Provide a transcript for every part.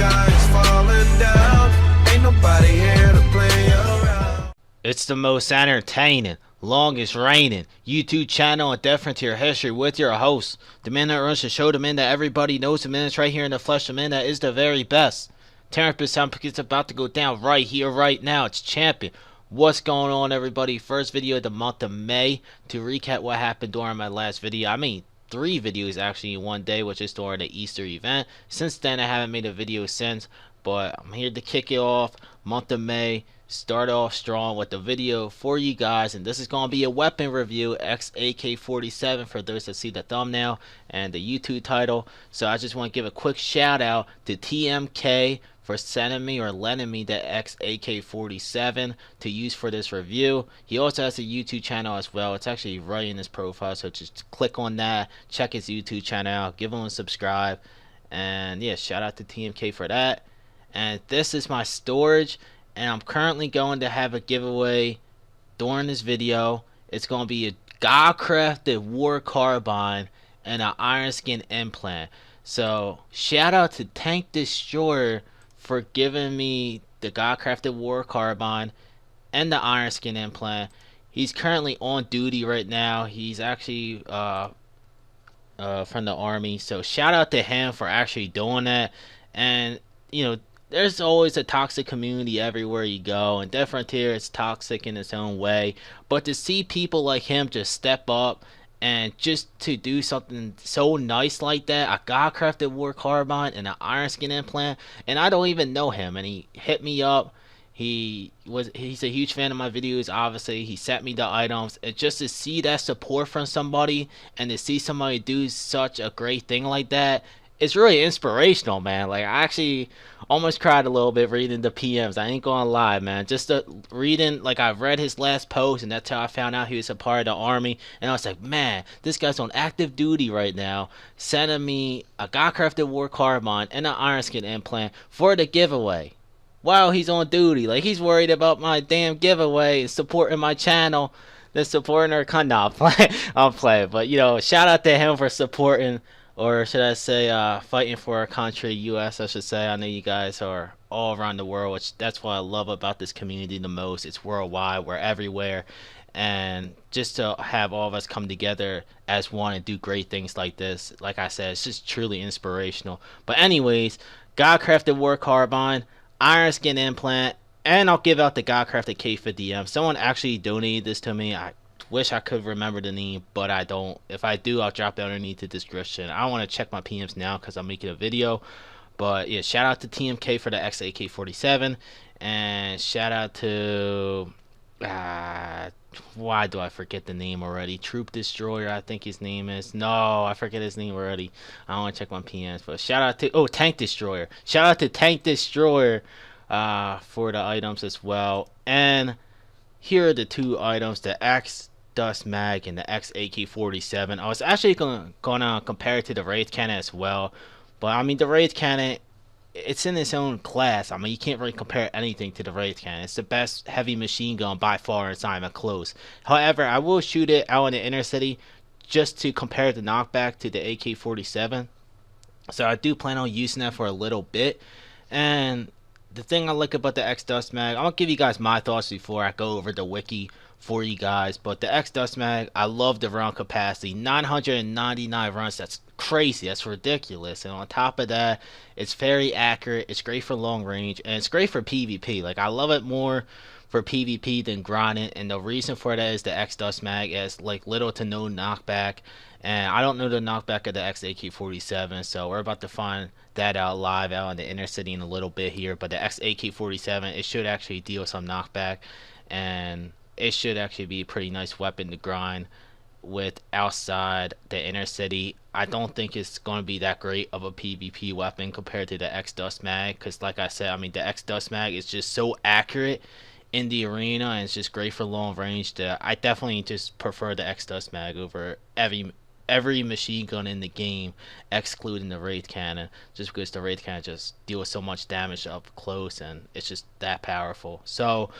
sky is falling down. Ain't nobody here to play around. It's the most entertaining, longest reigning YouTube channel and Death Frontier history with your host, the man that runs the show, the man that everybody knows, the man that's right here in the flesh, the man that is the very best. 10% is about to go down right here, right now. It's champion. What's going on, everybody? First video of the month of May to recap what happened during my last video. I mean, 3 videos actually in one day, which is during the Easter event. Since then, I haven't made a video since, but I'm here to kick it off. Month of May. Start off strong with the video for you guys, and this is going to be a weapon review, X-AK47 for those that see the thumbnail and the YouTube title. So I just want to give a quick shout out to TMK for sending me or lending me the X-AK47 to use for this review. He also has a YouTube channel as well. It's actually right in his profile, so just click on that, check his YouTube channel out, give him a subscribe, and yeah, shout out to TMK for that. And this is my storage, and I'm currently going to have a giveaway during this video. It's going to be a God-crafted Worg Carbine and an Ironskin Implant. So shout out to Tank Destroyer for giving me the God-crafted Worg Carbine and the Ironskin Implant. He's currently on duty right now. He's actually from the Army. So shout out to him for actually doing that. And you know, there's always a toxic community everywhere you go, and Death Frontier is toxic in its own way, but to see people like him just step up and just to do something so nice like that, a God-crafted Worg Carbine and an Ironskin Implant, and I don't even know him, and he hit me up. He's a huge fan of my videos, obviously. He sent me the items, and just to see that support from somebody and to see somebody do such a great thing like that, it's really inspirational, man. Like, I actually almost cried a little bit reading the PMs. I ain't gonna lie, man. Just reading, like, I read his last post, and that's how I found out he was a part of the Army. And I was like, man, this guy's on active duty right now, sending me a God-crafted Worg Carbine and an Ironskin Implant for the giveaway while he's on duty. Like, he's worried about my damn giveaway and supporting my channel than supporting our content. I'm playing, but you know, shout out to him for supporting, or should I say fighting for our country, US I should say. I know you guys are all around the world, which that's what I love about this community the most. It's worldwide, we're everywhere, and just to have all of us come together as one and do great things like this, like I said, it's just truly inspirational. But anyways, God-crafted Worg Carbine, Ironskin Implant, and I'll give out the God-crafted K50M. Someone actually donated this to me. I wish I could remember the name, but I don't. If I do, I'll drop it underneath the description. I want to check my PMs now because I'm making a video. But yeah, shout out to TMK for the X-AK47, and shout out to why do I forget the name already? Troop Destroyer, I think his name is. No, I forget his name already. I don't want to check my PMs, but shout out to Tank Destroyer. Shout out to Tank Destroyer for the items as well. And here are the 2 items: the X-Dusk mag and the X-AK47. I was actually gonna compare it to the Wraith Cannon as well, but I mean, the Wraith Cannon, it's in its own class. I mean, you can't really compare anything to the Wraith Cannon. It's the best heavy machine gun by far in Simon Close. However, I will shoot it out in the inner city just to compare the knockback to the AK-47. So I do plan on using that for a little bit. And the thing I like about the X-Dusk mag, I'll give you guys my thoughts before I go over the wiki for you guys. But the X-Dusk mag, I love the round capacity, 999 runs. That's crazy, that's ridiculous. And on top of that, it's very accurate, it's great for long range, and it's great for PvP. Like, I love it more for PvP than grinding, and the reason for that is the X-Dusk mag has like little to no knockback, and I don't know the knockback of the X-AK47, so we're about to find that out live out in the inner city in a little bit here. But the X-AK47, it should actually deal some knockback, and it should actually be a pretty nice weapon to grind with outside the inner city. I don't think it's going to be that great of a PvP weapon compared to the X-Dusk mag, because like I said, I mean, the X-Dusk mag is just so accurate in the arena, and it's just great for long range. I definitely just prefer the X-Dusk mag over every machine gun in the game, excluding the Wraith Cannon, just because the Wraith Cannon just deals so much damage up close, and it's just that powerful. So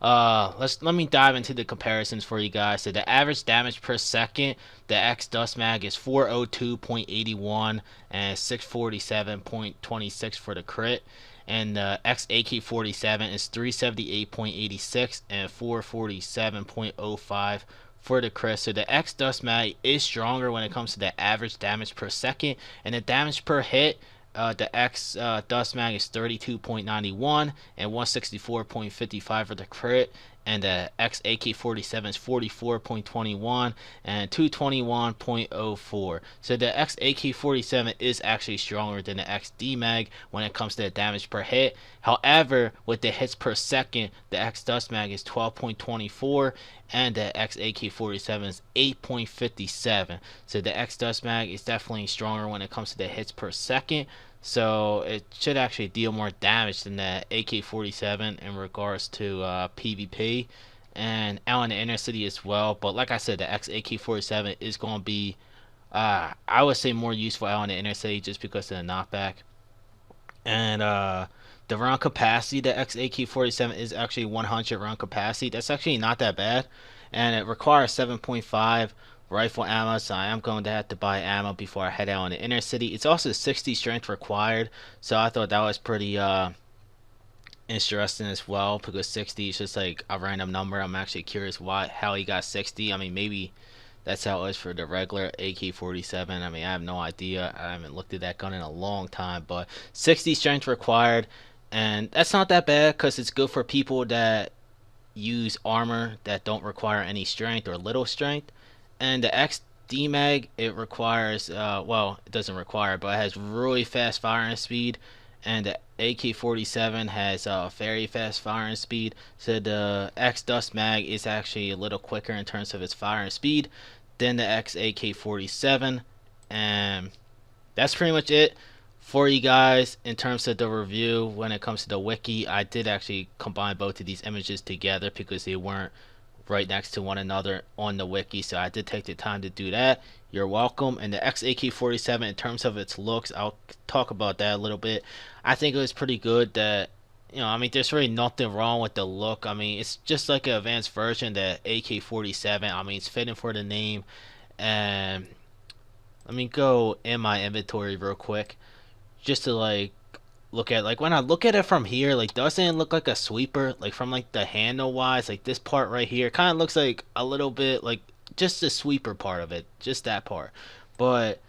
Let me dive into the comparisons for you guys. So the average damage per second, the X-Dusk mag is 402.81 and 647.26 for the crit, and the X-AK47 is 378.86 and 447.05 for the crit. So the X-Dusk mag is stronger when it comes to the average damage per second, and the damage per hit. The X Dust Mag is 32.91 and 164.55 for the crit, and the X AK47 is 44.21 and 221.04. So the X AK47 is actually stronger than the X D Mag when it comes to the damage per hit. However, with the hits per second, the X Dust Mag is 12.24 and the X AK47 is 8.57. So the X Dust Mag is definitely stronger when it comes to the hits per second. So it should actually deal more damage than the AK-47 in regards to PvP and out in the inner city as well. But like I said, the X-AK-47 is going to be, I would say, more useful out in the inner city just because of the knockback. And the round capacity, the X-AK-47 is actually 100 round capacity. That's actually not that bad. And it requires 7.5 rifle ammo, so I am going to have to buy ammo before I head out in the inner city. It's also 60 strength required, so I thought that was pretty interesting as well, because 60 is just like a random number. I'm actually curious how he got 60. I mean, maybe that's how it is for the regular AK-47. I mean, I have no idea. I haven't looked at that gun in a long time, but 60 strength required, and that's not that bad because it's good for people that use armor that don't require any strength or little strength. And the XD mag, it requires, well, it doesn't require, but it has really fast firing speed. And the AK-47 has very fast firing speed. So the X-Dust mag is actually a little quicker in terms of its firing speed than the X-AK-47. And that's pretty much it for you guys in terms of the review. When it comes to the wiki, I did actually combine both of these images together because they weren't right next to one another on the wiki, so I did take the time to do that. You're welcome. And the X-AK-47, in terms of its looks, I'll talk about that a little bit. I think it was pretty good. That, you know, I mean, there's really nothing wrong with the look. I mean, it's just like an advanced version, the AK-47. I mean, it's fitting for the name. And let me go in my inventory real quick just to like look at, like, when I look at it from here, like, doesn't it look like a sweeper? Like, from like the handle wise, like this part right here kind of looks like a little bit like just the sweeper part of it, just that part. But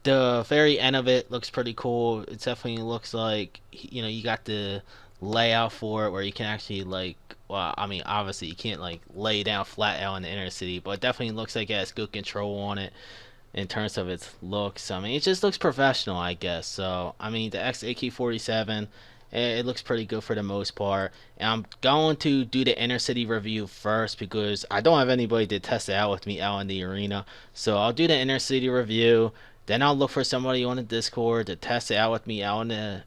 the very end of it looks pretty cool. It definitely looks like, you know, you got the layout for it where you can actually, like, well, I mean, obviously you can't like lay down flat out in the inner city, but it definitely looks like it has good control on it in terms of its looks. I mean, it just looks professional, I guess. So, I mean, the X-AK-47, it looks pretty good for the most part. And I'm going to do the inner city review first because I don't have anybody to test it out with me out in the arena. So I'll do the inner city review, then I'll look for somebody on the Discord to test it out with me out in the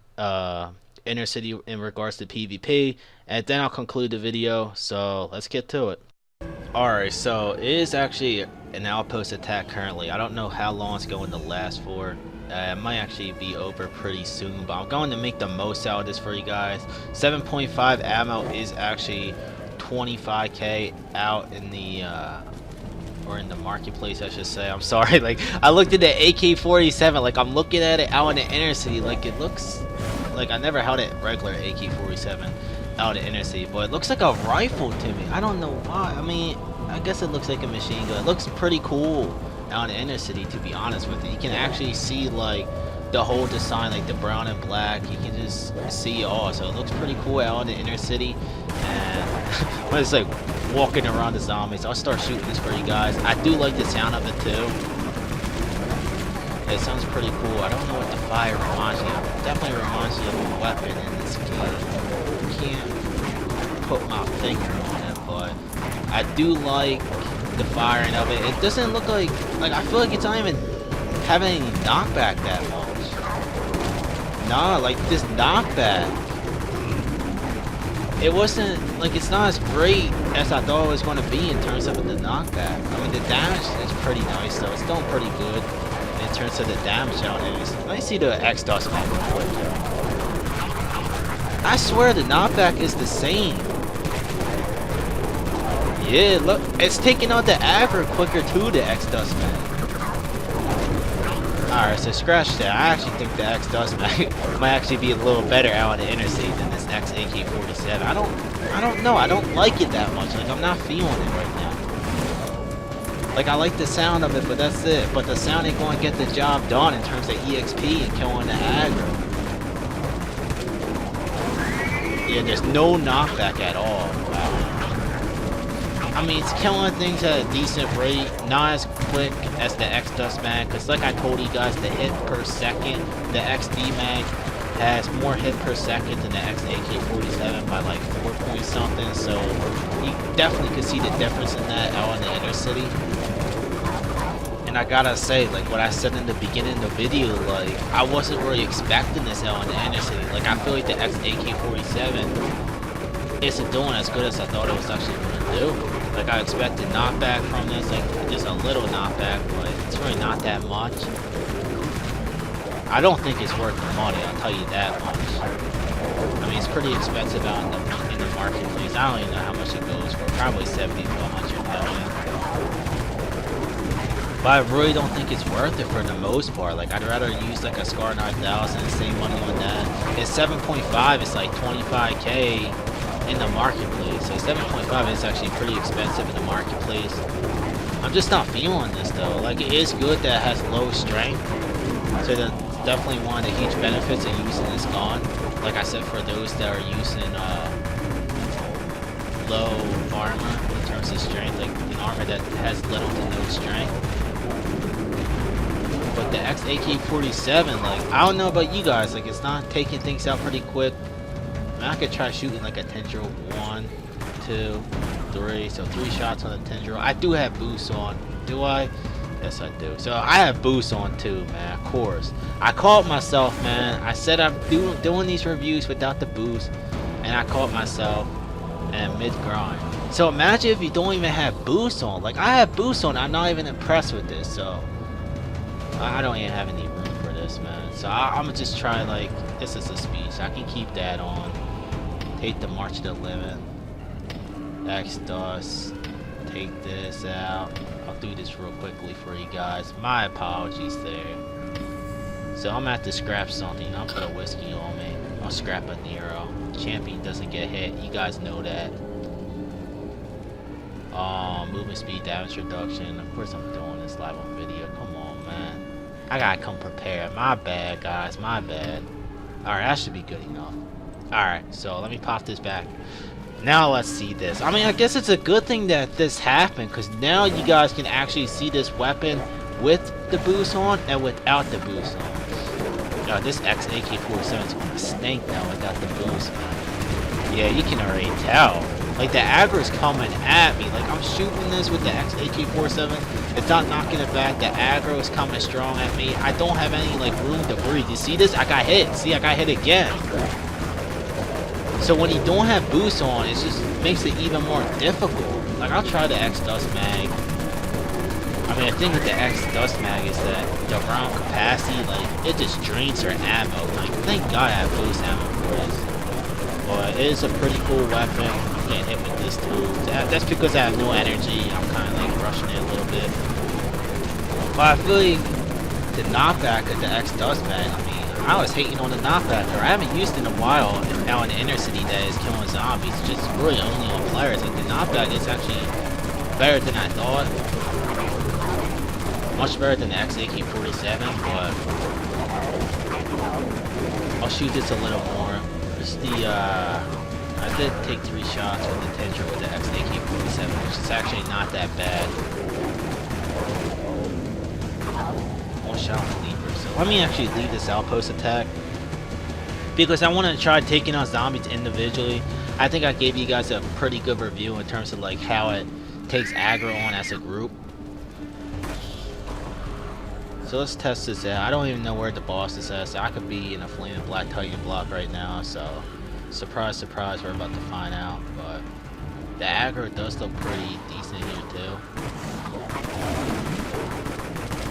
inner city in regards to PvP, and then I'll conclude the video. So let's get to it. Alright, so it is actually an outpost attack currently. I don't know how long it's going to last for. It might actually be over pretty soon, but I'm going to make the most out of this for you guys. 7.5 ammo is actually 25k out in the or in the marketplace, I should say. I'm sorry, like, I looked at the AK-47, like, I'm looking at it out in the inner city, like, it looks like I never held a regular AK-47 out in the inner city, but it looks like a rifle to me. I don't know why. I mean, I guess it looks like a machine gun. It looks pretty cool out in the inner city, to be honest with you. You can actually see like the whole design, like the brown and black. You can just see it all. So it looks pretty cool out in the inner city. And when it's like walking around the zombies, I'll start shooting this for you guys. I do like the sound of it too. It sounds pretty cool. I don't know what the fire reminds me of. It definitely reminds me of a weapon in this game. Can't put my finger on it, but I do like the firing of it. It doesn't look like I feel like it's not even having any knockback that much. Nah, like this knockback, it wasn't like, it's not as great as I thought it was going to be in terms of the knockback. I mean, the damage is pretty nice though. It's going pretty good in terms of the damage out there. Let me see the X-Dusk map real quick. I swear the knockback is the same. Yeah, look, it's taking out the aggro quicker too, the X-Dusk man. Alright, so scratch that. I actually think the X-Dusk might actually be a little better out on the interstate than this X-AK47. I don't know. I don't like it that much. Like, I'm not feeling it right now. Like, I like the sound of it, but that's it. But the sound ain't going to get the job done in terms of EXP and killing the aggro. Yeah, there's no knockback at all. Wow. I mean, it's killing things at a decent rate, not as quick as the X-Dusk mag, because like I told you guys, the hit per second, the XD mag has more hit per second than the X-AK47 by like 4 point something, so you definitely could see the difference in that out in the inner city. And I gotta say, like what I said in the beginning of the video, like I wasn't really expecting this out in the inner city. Like I feel like the X-AK47 isn't doing as good as I thought it was actually going to do. Like I expected knockback from this, like just a little knockback, but it's really not that much. I don't think it's worth the money, I'll tell you that much. I mean, it's pretty expensive out in the marketplace. I don't even know how much it goes for, probably 70 to 100 million. But I really don't think it's worth it for the most part. Like I'd rather use like a Scar 9000 and save money on that. It's 7.5, it's like 25k. In the marketplace, so 7.5 is actually pretty expensive in the marketplace. I'm just not feeling this though. Like it is good that it has low strength, so that's definitely one of the huge benefits of using this gun. Like I said, for those that are using low armor in terms of strength, like an armor that has little to no strength. But the X-AK47, like I don't know about you guys, like it's not taking things out pretty quick. I could try shooting like a tendril. 1, 2, 3. So 3 shots on the tendril. I do have boosts on. Do I? Yes, I do. So I have boosts on too, man. Of course. I caught myself, man. I said I'm doing these reviews without the boost, and I caught myself in mid-grind. So imagine if you don't even have boosts on. Like I have boosts on. I'm not even impressed with this. So I don't even have any room for this, man. So I'm gonna just try like this is a speed. So I can keep that on. Take the March to Limit, X-Dusk, take this out. I'll do this real quickly for you guys. My apologies there. So I'm gonna have to scrap something. I'll put a whiskey on me. I'll scrap a Nero. Champion doesn't get hit. You guys know that. Movement speed, damage reduction. Of course I'm doing this live on video. Come on, man. I gotta come prepared. My bad, guys. My bad. Alright, that should be good enough. Alright, so let me pop this back. Now let's see this. I mean, I guess it's a good thing that this happened, because now you guys can actually see this weapon with the boost on and without the boost on. Yo, this X-AK47 is gonna stink now without the boost, man. Yeah, you can already tell. Like, the aggro is coming at me. Like, I'm shooting this with the X-AK47. It's not knocking it back. The aggro is coming strong at me. I don't have any, like, room to breathe. You see this? I got hit. See, I got hit again. So when you don't have boost on, it just makes it even more difficult. Like, I'll try the X-Dusk mag. I mean, the thing with the X-Dusk mag is that the round capacity, like, it just drains your ammo. Like, thank God I have boost ammo for this. But it is a pretty cool weapon. I'm getting hit with this too. That's because I have no energy. I'm kind of like rushing it a little bit. But I feel like the knockback of the X-Dusk mag, I mean, I was hating on the knockback, or I haven't used it in a while now in the inner city that is killing zombies, just really only on players. Like, the knockback is actually better than I thought. Much better than the X-AK47, but I'll shoot this a little more. Just the, I did take 3 shots with the tendril with the X-AK47, which is actually not that bad. 1 shot on the leaper. So let me actually leave this outpost attack, because I want to try taking out zombies individually. I think I gave you guys a pretty good review in terms of like how it takes aggro on as a group. So let's test this out. I don't even know where the boss is at, so I could be in a flaming black Titan block right now, so surprise, surprise, we're about to find out. But the aggro does look pretty decent here too.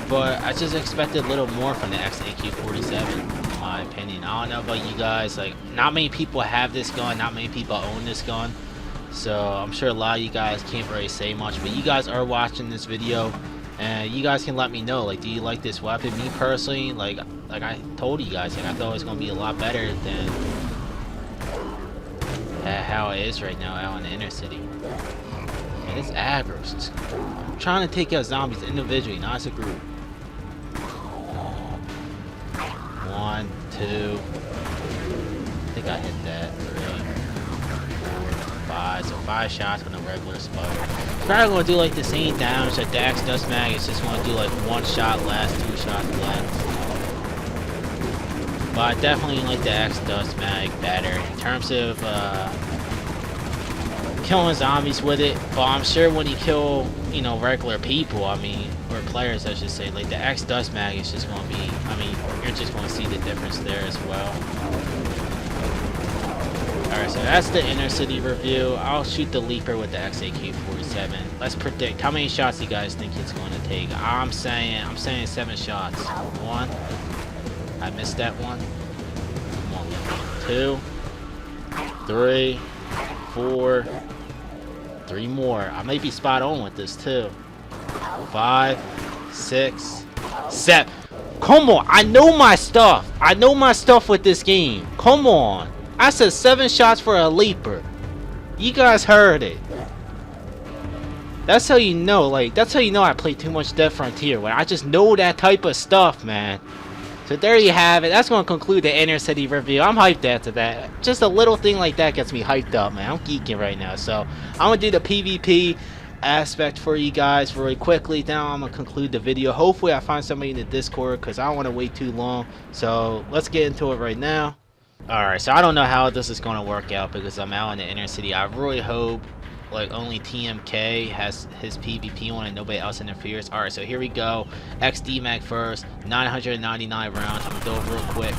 But I just expected a little more from the X-AK47, in my opinion. I don't know about you guys, like, not many people have this gun, not many people own this gun. So I'm sure a lot of you guys can't really say much, but you guys are watching this video, and you guys can let me know, like, do you like this weapon? Me personally, like I told you guys, like, I thought it was gonna be a lot better than how it is right now out in the inner city. And it's aggro. I'm trying to take out zombies individually, not as a group. 1, 2. I think I hit that. 3, 4, 5. So 5 shots on a regular spider. Probably gonna do like the same damage that the X-Dusk mag. It's just gonna do like 1 shot less, 2 shots less. But I definitely like the X-Dusk mag better in terms of killing zombies with it. But I'm sure when you kill, you know, regular people, I mean, or players I should say, like the X-Dusk mag is just gonna be, I mean, you're just gonna see the difference there as well. Alright, so that's the inner city review. I'll shoot the leaper with the X-AK47. Let's predict how many shots you guys think it's going to take. I'm saying 7 shots. 1. I missed that one. Come on, 2, 3, 4, 3 more. I may be spot on with this too. 5, 6, 7. Come on, I know my stuff. I know my stuff with this game. Come on. I said 7 shots for a leaper. You guys heard it. That's how you know, like, that's how you know I play too much Dead Frontier, when I just know that type of stuff, man. So there you have it. That's going to conclude the inner city review. I'm hyped after that. Just a little thing like that gets me hyped up, man. I'm geeking right now. So I'm going to do the PvP aspect for you guys really quickly. Now I'm going to conclude the video. Hopefully I find somebody in the Discord, because I don't want to wait too long. So let's get into it right now. Alright, so I don't know how this is going to work out, because I'm out in the inner city. I really hope like only TMK has his PvP on and nobody else interferes. Alright, so here we go. XD mag first, 999 rounds. I'm gonna do it real quick.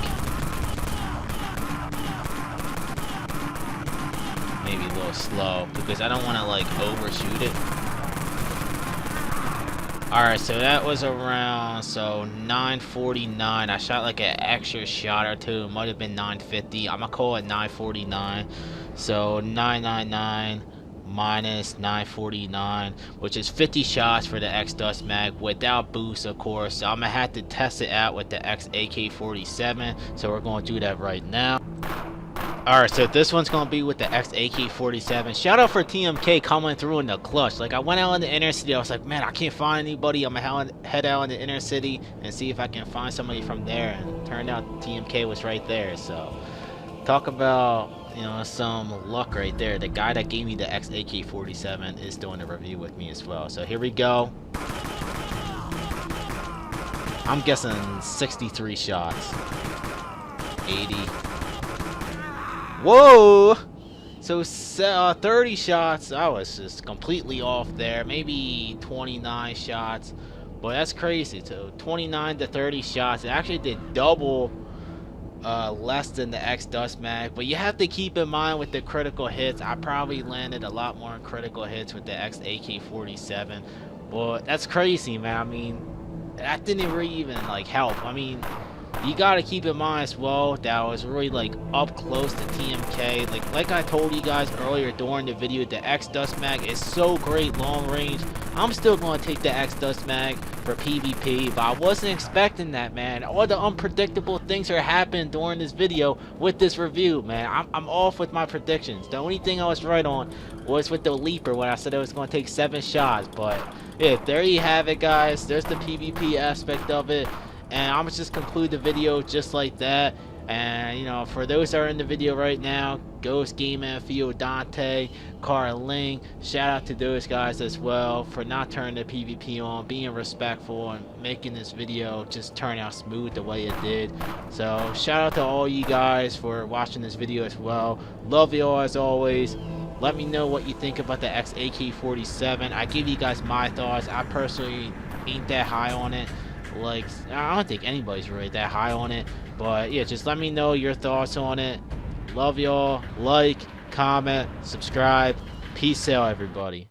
Maybe a little slow because I don't want to like overshoot it. Alright, so that was around 949. I shot like an extra shot or two. It might have been 950. I'm gonna call it 949. So 999 minus 949, which is 50 shots for the X-Dusk mag without boost, of course. So I'm gonna have to test it out with the X-AK47. So we're gonna do that right now. Alright, so this one's gonna be with the X-AK47. Shout out for TMK coming through in the clutch. Like, I went out in the inner city, I was like, man, I can't find anybody. I'm gonna head out in the inner city and see if I can find somebody from there. And turned out TMK was right there. So talk about, you know, some luck right there. The guy that gave me the X-AK47 is doing a review with me as well. So here we go. I'm guessing 63 shots. 80. Whoa! So 30 shots. I was just completely off there. Maybe 29 shots. But that's crazy. So 29 to 30 shots. It actually did double less than the X-Dusk mag. But you have to keep in mind with the critical hits. I probably landed a lot more critical hits with the X-AK47. But that's crazy, man. I mean, that didn't really even like help. I mean, you gotta keep in mind as well that I was really like up close to TMK. Like I told you guys earlier during the video, the X-Dusk mag is so great long range. I'm still gonna take the X-Dusk mag for PvP, but I wasn't expecting that, man. All the unpredictable things are happening during this video with this review, man. I'm off with my predictions. The only thing I was right on was with the leaper when I said it was gonna take 7 shots. But yeah, there you have it, guys. There's the PvP aspect of it. And I'm gonna just conclude the video just like that. And you know, for those that are in the video right now, Ghost, Game Theo, Dante, Carling, shout out to those guys as well for not turning the PvP on, being respectful, and making this video just turn out smooth the way it did. So shout out to all you guys for watching this video as well. Love you all as always. Let me know what you think about the X-AK47. I give you guys my thoughts. I personally ain't that high on it. Like, I don't think anybody's really that high on it. But yeah, just let me know your thoughts on it. Love y'all. Like, comment, subscribe. Peace out, everybody.